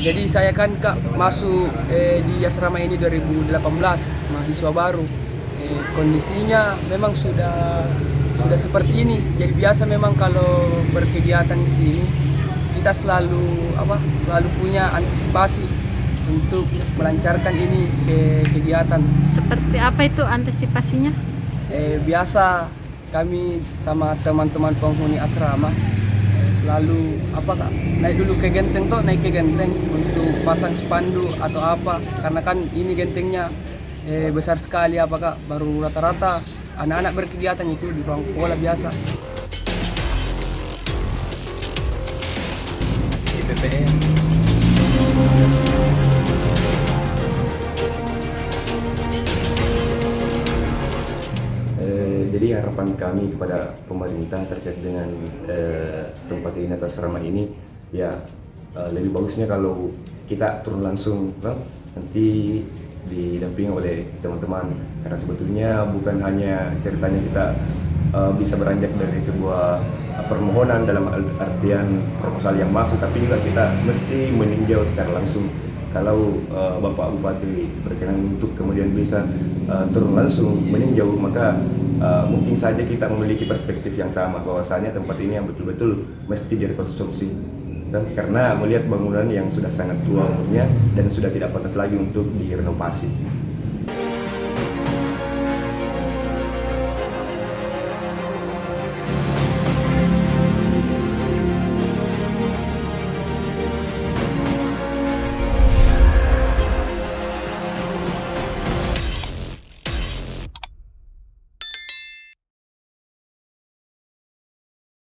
jadi saya kan Kak masuk di asrama ini 2018, mahasiswa baru. Kondisinya memang sudah seperti ini. Jadi biasa memang kalau berkegiatan di sini kita selalu punya antisipasi untuk melancarkan ini kegiatan. Seperti apa itu antisipasinya? Biasa kami sama teman-teman penghuni asrama selalu Kak, naik dulu ke genteng naik ke genteng untuk pasang spanduk atau apa, karena kan ini gentengnya besar sekali Kak, baru rata-rata anak-anak berkegiatan itu di ruang sekolah biasa. Di PPM. Jadi harapan kami kepada pemerintah terkait dengan tempat ini atau asrama ini, ya lebih bagusnya kalau kita turun langsung, nanti didampingi oleh teman-teman, karena sebetulnya bukan hanya ceritanya kita bisa beranjak dari sebuah permohonan dalam artian proposal yang masuk, tapi juga kita mesti meninjau secara langsung. Kalau Bapak Bupati berkenan untuk kemudian bisa turun langsung meninjau, maka mungkin saja kita memiliki perspektif yang sama bahwasanya tempat ini yang betul-betul mesti direkonstruksi, dan karena melihat bangunan yang sudah sangat tua umurnya dan sudah tidak pantas lagi untuk direnovasi.